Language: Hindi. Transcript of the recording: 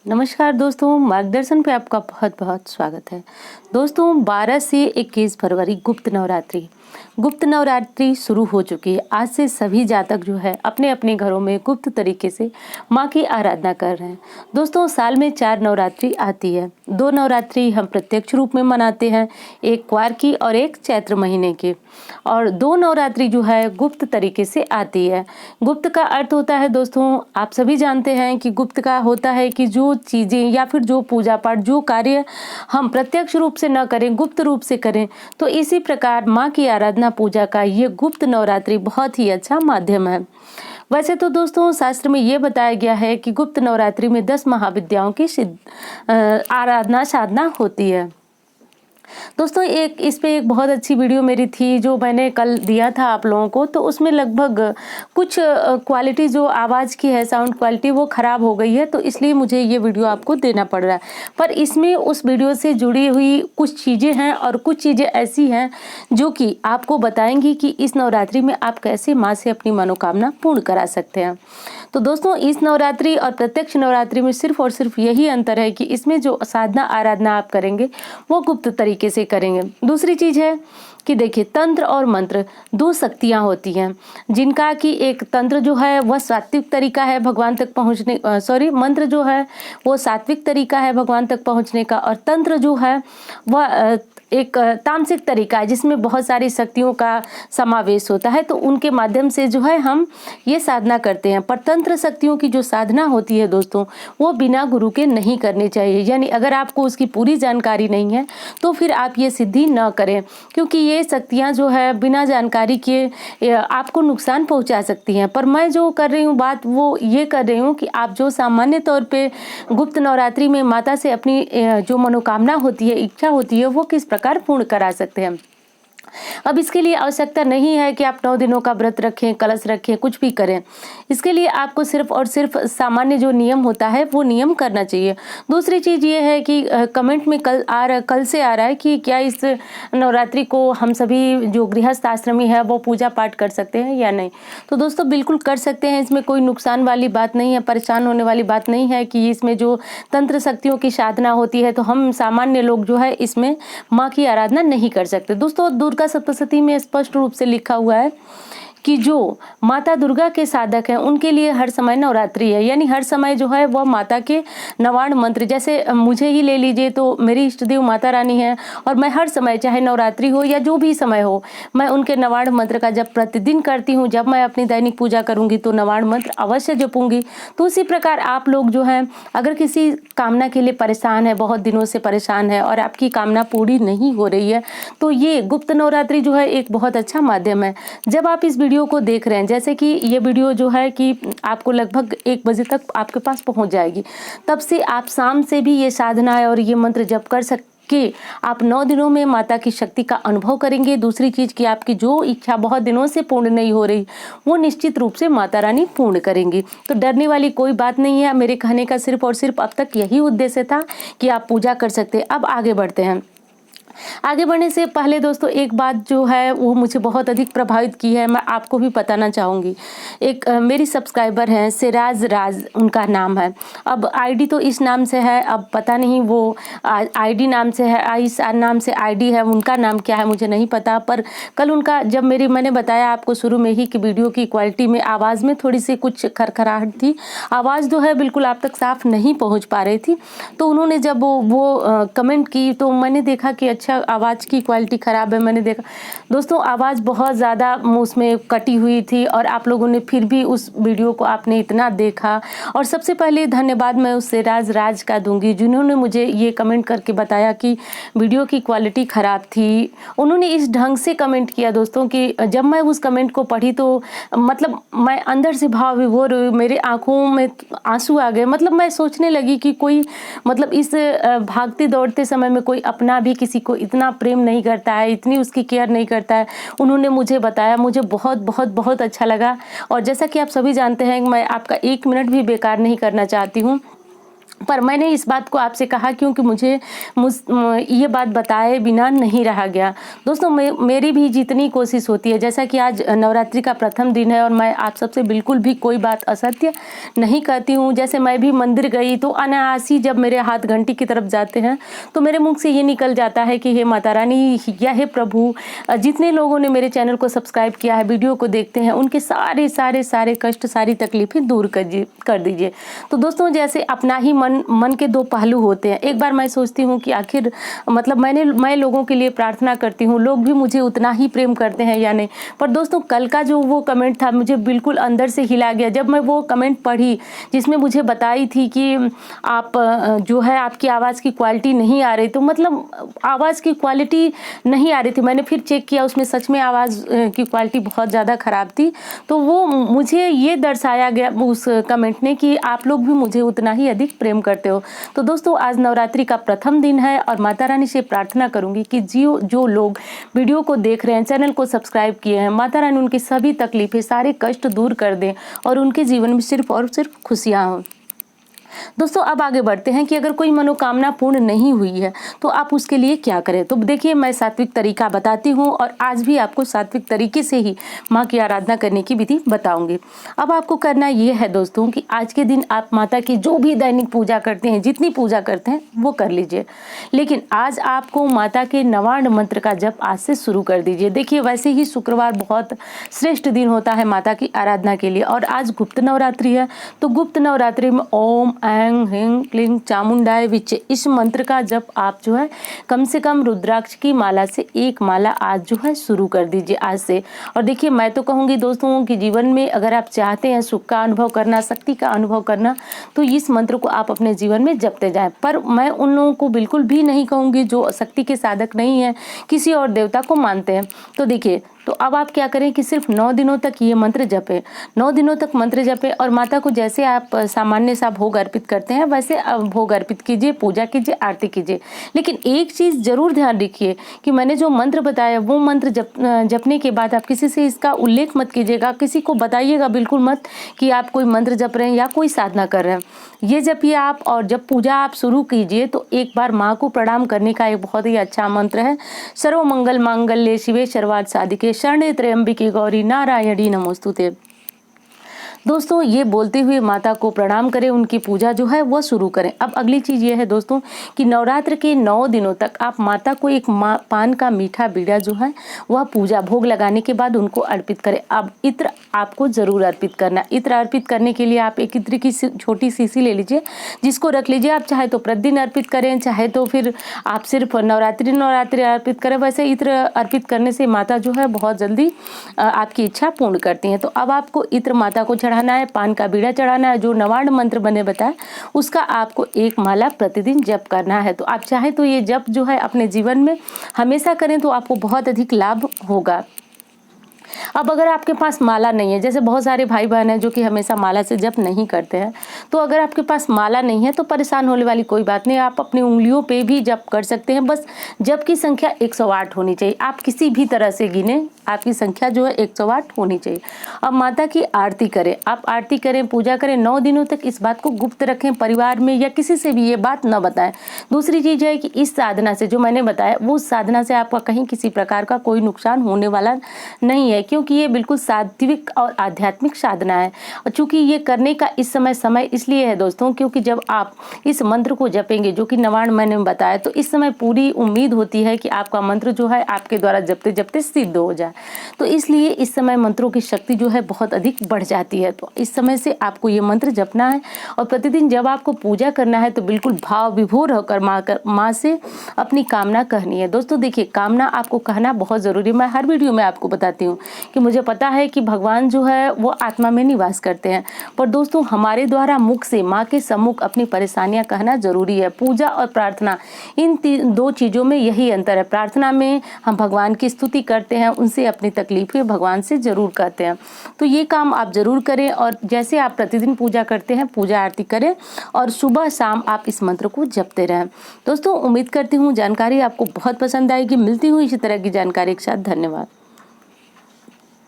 नमस्कार दोस्तों, मार्गदर्शन पे आपका बहुत बहुत स्वागत है। दोस्तों 12 से 21 फरवरी गुप्त नवरात्रि शुरू हो चुकी है। आज से सभी जातक जो है अपने अपने घरों में गुप्त तरीके से माँ की आराधना कर रहे हैं। दोस्तों साल में 4 नवरात्रि आती है। 2 नवरात्रि हम प्रत्यक्ष रूप में मनाते हैं, एक क्वार की और एक चैत्र महीने की, और 2 नवरात्रि जो है गुप्त तरीके से आती है। गुप्त का अर्थ होता है दोस्तों, आप सभी जानते हैं कि गुप्त का होता है कि जो चीज़ें या फिर जो पूजा पाठ, जो कार्य हम प्रत्यक्ष रूप से न करें, गुप्त रूप से करें। तो इसी प्रकार माँ की आराधना पूजा का ये गुप्त नवरात्रि बहुत ही अच्छा माध्यम है। वैसे तो दोस्तों शास्त्र में ये बताया गया है कि गुप्त नवरात्रि में 10 महाविद्याओं की आराधना साधना होती है। दोस्तों इस पे एक बहुत अच्छी वीडियो मेरी थी जो मैंने कल दिया था आप लोगों को, तो उसमें लगभग कुछ क्वालिटी जो आवाज़ की है, साउंड क्वालिटी, वो ख़राब हो गई है, तो इसलिए मुझे ये वीडियो आपको देना पड़ रहा है। पर इसमें उस वीडियो से जुड़ी हुई कुछ चीज़ें हैं और कुछ चीज़ें ऐसी हैं जो कि आपको बताएंगी कि इस नवरात्रि में आप कैसे माँ से अपनी मनोकामना पूर्ण करा सकते हैं। तो दोस्तों इस नवरात्रि और प्रत्यक्ष नवरात्रि में सिर्फ और सिर्फ यही अंतर है कि इसमें जो साधना आराधना आप करेंगे वो गुप्त तरीके से करेंगे। दूसरी चीज़ है कि देखिए, तंत्र और मंत्र 2 शक्तियाँ होती हैं, जिनका कि एक तंत्र जो है वह सात्विक तरीका है भगवान तक पहुँचने, मंत्र जो है वो सात्विक तरीका है भगवान तक पहुँचने का, और तंत्र जो है वह एक तामसिक तरीका है जिसमें बहुत सारी शक्तियों का समावेश होता है। तो उनके माध्यम से जो है हम ये साधना करते हैं। पर तंत्र शक्तियों की जो साधना होती है दोस्तों, वो बिना गुरु के नहीं करनी चाहिए। यानी अगर आपको उसकी पूरी जानकारी नहीं है तो फिर आप ये सिद्धि न करें, क्योंकि ये शक्तियाँ जो है बिना जानकारी के आपको नुकसान पहुँचा सकती हैं। पर मैं जो कर रही हूँ बात, वो ये कर रही हूँ कि आप जो सामान्य तौर पर गुप्त नवरात्रि में माता से अपनी जो मनोकामना होती है, इच्छा होती है, वो किस प्रकार पूर्ण करा सकते हैं। अब इसके लिए आवश्यकता नहीं है कि आप 9 दिनों का व्रत रखें, कलश रखें, कुछ भी करें। इसके लिए आपको सिर्फ और सिर्फ सामान्य जो नियम होता है वो नियम करना चाहिए। दूसरी चीज़ ये है कि कमेंट में कल से आ रहा है कि क्या इस नवरात्रि को हम सभी जो गृहस्थ आश्रमी है वो पूजा पाठ कर सकते हैं या नहीं। तो दोस्तों बिल्कुल कर सकते हैं, इसमें कोई नुकसान वाली बात नहीं है, परेशान होने वाली बात नहीं है कि इसमें जो तंत्र शक्तियों की साधना होती है तो हम सामान्य लोग जो है इसमें माँ की आराधना नहीं कर सकते। दोस्तों दुर्गा सप्तशती में स्पष्ट रूप से लिखा हुआ है कि जो माता दुर्गा के साधक हैं उनके लिए हर समय नवरात्रि है। यानी हर समय जो है वह माता के नवाण मंत्र, जैसे मुझे ही ले लीजिए तो मेरी इष्ट देव माता रानी है, और मैं हर समय चाहे नवरात्रि हो या जो भी समय हो, मैं उनके नवाण मंत्र का जब प्रतिदिन करती हूँ। जब मैं अपनी दैनिक पूजा करूँगी तो नवाण मंत्र अवश्य जपूंगी। तो उसी प्रकार आप लोग जो हैं अगर किसी कामना के लिए परेशान है, बहुत दिनों से परेशान है और आपकी कामना पूरी नहीं हो रही है, तो ये गुप्त नवरात्रि जो है एक बहुत अच्छा माध्यम है। जब आप इस वीडियो को देख रहे हैं, जैसे कि ये वीडियो जो है कि आपको लगभग 1 बजे तक आपके पास पहुंच जाएगी, तब से आप शाम से भी ये साधना और ये मंत्र जप कर सकते, आप 9 दिनों में माता की शक्ति का अनुभव करेंगे। दूसरी चीज कि आपकी जो इच्छा बहुत दिनों से पूर्ण नहीं हो रही, वो निश्चित रूप से माता रानी पूर्ण करेंगी। तो डरने वाली कोई बात नहीं है। मेरे कहने का सिर्फ और सिर्फ अब तक यही उद्देश्य था कि आप पूजा कर सकते हैं। अब आगे बढ़ते हैं। आगे बढ़ने से पहले दोस्तों एक बात जो है वो मुझे बहुत अधिक प्रभावित की है, मैं आपको भी बताना चाहूँगी। एक मेरी सब्सक्राइबर हैं सिराज राज, उनका नाम है। अब आईडी तो इस नाम से है, अब पता नहीं वो आईडी नाम से है, इस नाम से आईडी है, उनका नाम क्या है मुझे नहीं पता। पर कल उनका जब मैंने बताया आपको शुरू में ही कि वीडियो की क्वालिटी में आवाज़ में थोड़ी सी कुछ खरखराहट थी, आवाज़ जो है बिल्कुल आप तक साफ नहीं पहुँच पा रही थी। तो उन्होंने जब वो कमेंट की तो मैंने देखा कि अच्छा आवाज़ की क्वालिटी ख़राब है। मैंने देखा दोस्तों आवाज़ बहुत ज़्यादा उसमें कटी हुई थी, और आप लोगों ने फिर भी उस वीडियो को आपने इतना देखा। और सबसे पहले धन्यवाद मैं उस राज का दूंगी जिन्होंने मुझे ये कमेंट करके बताया कि वीडियो की क्वालिटी ख़राब थी। उन्होंने इस ढंग से कमेंट किया दोस्तों कि जब मैं उस कमेंट को पढ़ी तो मतलब मैं अंदर से भाव विभोर, मेरे आँखों में आंसू आ गए। मतलब मैं सोचने लगी कि कोई मतलब इस भागते दौड़ते समय में कोई अपना भी किसी को इतना प्रेम नहीं करता है, इतनी उसकी केयर नहीं करता है। उन्होंने मुझे बताया, मुझे बहुत बहुत बहुत अच्छा लगा। और जैसा कि आप सभी जानते हैं मैं आपका 1 मिनट भी बेकार नहीं करना चाहती हूँ। पर मैंने इस बात को आपसे कहा क्योंकि ये बात बताए बिना नहीं रहा गया। दोस्तों मेरी भी जितनी कोशिश होती है, जैसा कि आज नवरात्रि का प्रथम दिन है और मैं आप सबसे बिल्कुल भी कोई बात असत्य नहीं कहती हूँ। जैसे मैं भी मंदिर गई तो अनायास ही जब मेरे हाथ घंटी की तरफ जाते हैं तो मेरे मुख से ये निकल जाता है कि हे माता रानी या हे प्रभु, जितने लोगों ने मेरे चैनल को सब्सक्राइब किया है, वीडियो को देखते हैं, उनके सारे सारे सारे कष्ट, सारी तकलीफें दूर कर दीजिए। तो दोस्तों जैसे अपना ही मन के दो पहलू होते हैं। एक बार मैं सोचती हूँ कि आखिर मतलब मैं लोगों के लिए प्रार्थना करती हूँ, लोग भी मुझे उतना ही प्रेम करते हैं या नहीं। पर दोस्तों कल का जो वो कमेंट था मुझे बिल्कुल अंदर से हिला गया। जब मैं वो कमेंट पढ़ी जिसमें मुझे बताई थी कि आप जो है आपकी आवाज़ की क्वालिटी नहीं आ रही, तो मतलब आवाज़ की क्वालिटी नहीं आ रही थी। मैंने फिर चेक किया, उसमें सच में आवाज़ की क्वालिटी बहुत ज़्यादा ख़राब थी। तो वो मुझे ये दर्शाया गया उस कमेंट ने कि आप लोग भी मुझे उतना ही अधिक प्रेम करते हो। तो दोस्तों आज नवरात्रि का प्रथम दिन है और माता रानी से प्रार्थना करूंगी कि जो लोग वीडियो को देख रहे हैं, चैनल को सब्सक्राइब किए हैं, माता रानी उनकी सभी तकलीफें, सारे कष्ट दूर कर दें और उनके जीवन में सिर्फ और सिर्फ खुशियाँ हों। दोस्तों अब आगे बढ़ते हैं कि अगर कोई मनोकामना पूर्ण नहीं हुई है तो आप उसके लिए क्या करें। तो देखिए मैं सात्विक तरीका बताती हूँ और आज भी आपको सात्विक तरीके से ही माँ की आराधना करने की विधि बताऊंगी। अब आपको करना ये है दोस्तों कि आज के दिन आप माता की जो भी दैनिक पूजा करते हैं, जितनी पूजा करते हैं वो कर लीजिए, लेकिन आज आपको माता के नवार्ण मंत्र का जप आज से शुरू कर दीजिए। देखिए वैसे ही शुक्रवार बहुत श्रेष्ठ दिन होता है माता की आराधना के लिए और आज गुप्त नवरात्रि है। तो गुप्त नवरात्रि में ओम ऐं ह्रीं क्लीं चामुंडाय विचे इस मंत्र का जप आप जो है कम से कम रुद्राक्ष की माला से एक माला आज जो है शुरू कर दीजिए आज से। और देखिए मैं तो कहूँगी दोस्तों कि जीवन में अगर आप चाहते हैं सुख का अनुभव करना, शक्ति का अनुभव करना, तो इस मंत्र को आप अपने जीवन में जपते जाएं। पर मैं उन लोगों को बिल्कुल भी नहीं कहूँगी जो शक्ति के साधक नहीं है, किसी और देवता को मानते हैं। तो देखिए तो अब आप क्या करें कि सिर्फ 9 दिनों तक ये मंत्र जपें, 9 दिनों तक मंत्र जपें और माता को जैसे आप सामान्य सा भोग अर्पित करते हैं वैसे भोग अर्पित कीजिए, पूजा कीजिए, आरती कीजिए। लेकिन एक चीज़ जरूर ध्यान रखिए कि मैंने जो मंत्र बताया वो मंत्र जपने के बाद आप किसी से इसका उल्लेख मत कीजिएगा, किसी को बताइएगा बिल्कुल मत कि आप कोई मंत्र जप रहे हैं या कोई साधना कर रहे हैं। ये जपिए आप और जब पूजा आप शुरू कीजिए तो एक बार माँ को प्रणाम करने का एक बहुत ही अच्छा मंत्र है, सर्व मंगल मांगल्ये शिवे सर्वार्थ साधिके शरणे त्र्यंबिके गौरी नारायणी नमोस्तुते। दोस्तों ये बोलते हुए माता को प्रणाम करें, उनकी पूजा जो है वो शुरू करें। अब अगली चीज़ ये है दोस्तों कि नवरात्र के 9 दिनों तक आप माता को एक पान का मीठा बीड़ा जो है वह पूजा भोग लगाने के बाद उनको अर्पित करें। अब इत्र आपको ज़रूर अर्पित करना। इत्र अर्पित करने के लिए आप एक इत्र की छोटी शीशी ले लीजिए, जिसको रख लीजिए। आप चाहे तो प्रतिदिन अर्पित करें, चाहे तो फिर आप सिर्फ नवरात्रि अर्पित करें। वैसे इत्र अर्पित करने से माता जो है बहुत जल्दी आपकी इच्छा पूर्ण करती हैं। तो अब आपको इत्र माता को चढ़ाना है, पान का बीड़ा चढ़ाना है, जो नवार्ण मंत्र मैंने बताया उसका आपको एक माला प्रतिदिन जप करना है। तो आप चाहे तो ये जप जो है अपने जीवन में हमेशा करें तो आपको बहुत अधिक लाभ होगा। अब अगर आपके पास माला नहीं है, जैसे बहुत सारे भाई बहन हैं जो कि हमेशा माला से जप नहीं करते हैं, तो अगर आपके पास माला नहीं है तो परेशान होने वाली कोई बात नहीं, आप अपनी उंगलियों पे भी जप कर सकते हैं। बस जप की संख्या 108 होनी चाहिए। आप किसी भी तरह से गिने, आपकी संख्या जो है 108 होनी चाहिए। अब माता की आरती करें, आप आरती करें, पूजा करें। 9 दिनों तक इस बात को गुप्त रखें, परिवार में या किसी से भी ये बात न बताएं। दूसरी चीज़ है कि इस साधना से जो मैंने बताया वो साधना से आपका कहीं किसी प्रकार का कोई नुकसान होने वाला नहीं है, क्योंकि ये बिल्कुल सात्विक और आध्यात्मिक साधना है। और चूंकि ये करने का इस समय इसलिए है दोस्तों क्योंकि जब आप इस मंत्र को जपेंगे जो कि नवार्ण मैंने बताया, तो इस समय पूरी उम्मीद होती है कि आपका मंत्र जो है आपके द्वारा जपते जपते सिद्ध हो जाए। तो इसलिए इस समय मंत्रों की शक्ति जो है बहुत अधिक बढ़ जाती है। तो इस समय से आपको ये मंत्र जपना है और प्रतिदिन जब आपको पूजा करना है तो बिल्कुल भाव विभोर होकर माँ से अपनी कामना कहनी है। दोस्तों देखिए कामना आपको कहना बहुत ज़रूरी है। मैं हर वीडियो में आपको बताती हूँ कि मुझे पता है कि भगवान जो है वो आत्मा में निवास करते हैं, पर दोस्तों हमारे द्वारा मुख से माँ के सम्मुख अपनी परेशानियाँ कहना जरूरी है। पूजा और प्रार्थना इन 2 चीज़ों में यही अंतर है। प्रार्थना में हम भगवान की स्तुति करते हैं, उनसे अपनी तकलीफें भगवान से जरूर कहते हैं। तो ये काम आप जरूर करें और जैसे आप प्रतिदिन पूजा करते हैं पूजा आरती करें और सुबह शाम आप इस मंत्र को जपते रहें। दोस्तों उम्मीद करती हूँ जानकारी आपको बहुत पसंद आएगी। मिलती हूँ इसी तरह की जानकारी के साथ। धन्यवाद।